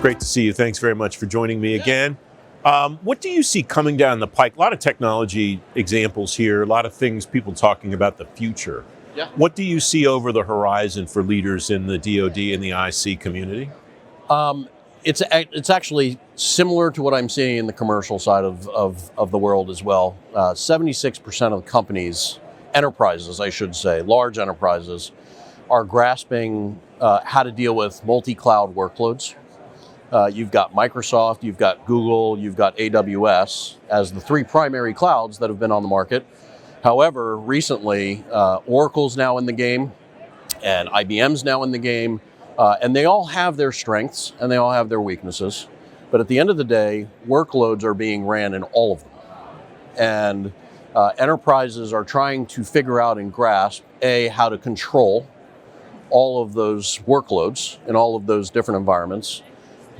Great to see you. Thanks very much for joining me again. What do you see coming down the pike? A lot of technology examples here, a lot of things people talking about the future. Yeah. What do you see over the horizon for leaders in the DoD and the IC community? It's actually similar to what I'm seeing in the commercial side of the world as well. 76% of the companies, enterprises, I should say, large enterprises, are grasping how to deal with multi-cloud workloads. You've got Microsoft, you've got Google, you've got AWS as the three primary clouds that have been on the market. However, recently, Oracle's now in the game, and IBM's now in the game, and they all have their strengths and they all have their weaknesses. But at the end of the day, workloads are being ran in all of them. And enterprises are trying to figure out and grasp, A, how to control all of those workloads in all of those different environments,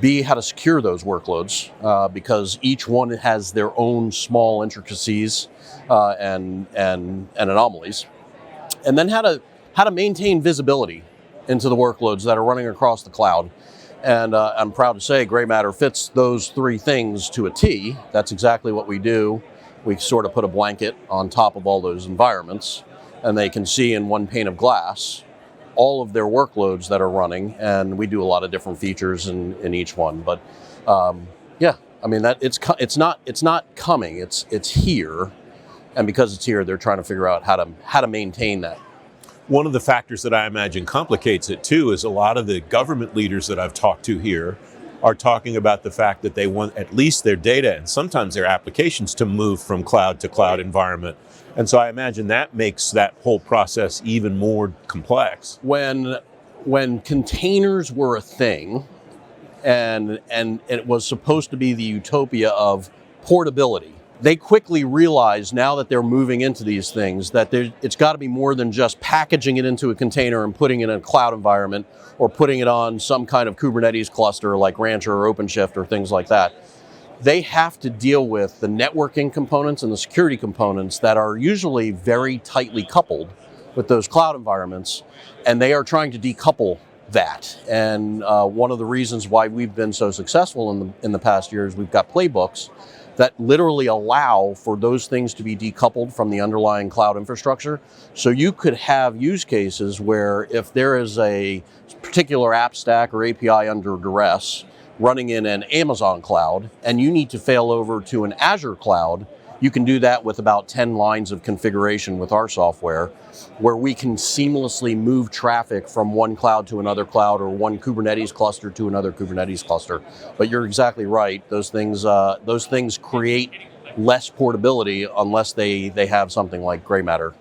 B, how to secure those workloads, because each one has their own small intricacies and anomalies, and then how to maintain visibility into the workloads that are running across the cloud. And I'm proud to say Gray Matter fits those three things to a T. That's exactly what we do. We sort of put a blanket on top of all those environments, and they can see in one pane of glass all of their workloads that are running, and we do a lot of different features in each one. But yeah, I mean that it's not coming. It's here, and because it's here, they're trying to figure out how to maintain that. One of the factors that I imagine complicates it too is a lot of the government leaders that I've talked to here are talking about the fact that they want at least their data and sometimes their applications to move from cloud to cloud environment. And so I imagine that makes that whole process even more complex. When containers were a thing, and it was supposed to be the utopia of portability, they quickly realized now that they're moving into these things that it's got to be more than just packaging it into a container and putting it in a cloud environment or putting it on some kind of Kubernetes cluster like Rancher or OpenShift or things like that. They have to deal with the networking components and the security components that are usually very tightly coupled with those cloud environments, and they are trying to decouple that. And one of the reasons why we've been so successful in the past years, we've got playbooks that literally allow for those things to be decoupled from the underlying cloud infrastructure. So you could have use cases where if there is a particular app stack or API under duress, running in an Amazon cloud, and you need to fail over to an Azure cloud, you can do that with about 10 lines of configuration with our software, where we can seamlessly move traffic from one cloud to another cloud or one Kubernetes cluster to another Kubernetes cluster. But you're exactly right. Those things create less portability unless they have something like Gray Matter.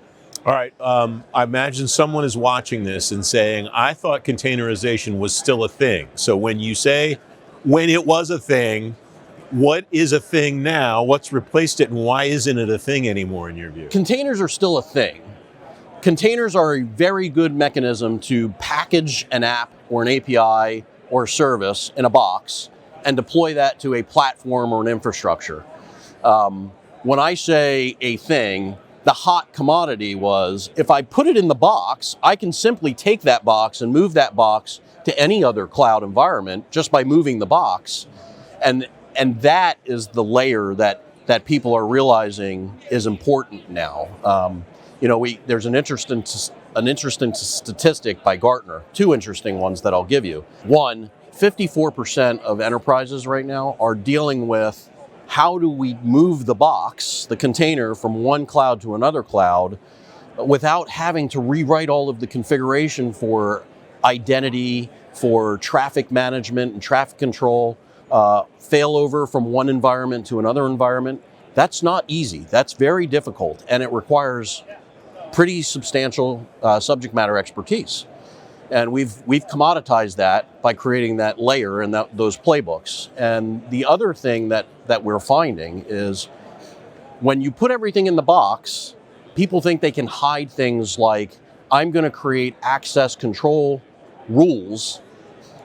All right, I imagine someone is watching this and saying, I thought containerization was still a thing. So when you say, when it was a thing, what is a thing now? What's replaced it, and why isn't it a thing anymore in your view? Containers are still a thing. Containers are a very good mechanism to package an app or an API or a service in a box and deploy that to a platform or an infrastructure. When I say a thing, the hot commodity was, if I put it in the box, I can simply take that box and move that box to any other cloud environment just by moving the box. And that is the layer that people are realizing is important now. There's an interesting statistic by Gartner, two interesting ones that I'll give you. One, 54% of enterprises right now are dealing with how do we move the box, the container, from one cloud to another cloud without having to rewrite all of the configuration for identity, for traffic management and traffic control, failover from one environment to another environment. That's not easy. That's very difficult, and it requires pretty substantial subject matter expertise. And we've commoditized that by creating that layer and those playbooks. And the other thing that we're finding is when you put everything in the box, people think they can hide things like, I'm going to create access control rules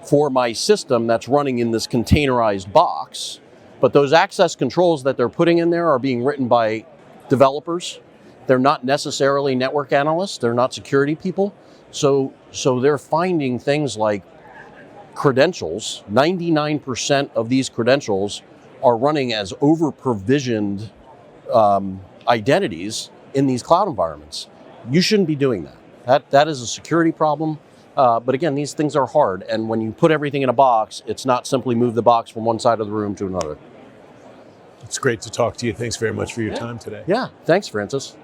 for my system that's running in this containerized box. But those access controls that they're putting in there are being written by developers. They're not necessarily network analysts. They're not security people. So they're finding things like credentials, 99% of these credentials are running as over-provisioned identities in these cloud environments. You shouldn't be doing that. That is a security problem. But again, these things are hard. And when you put everything in a box, it's not simply move the box from one side of the room to another. It's great to talk to you. Thanks very much for your time today. Yeah, thanks, Francis.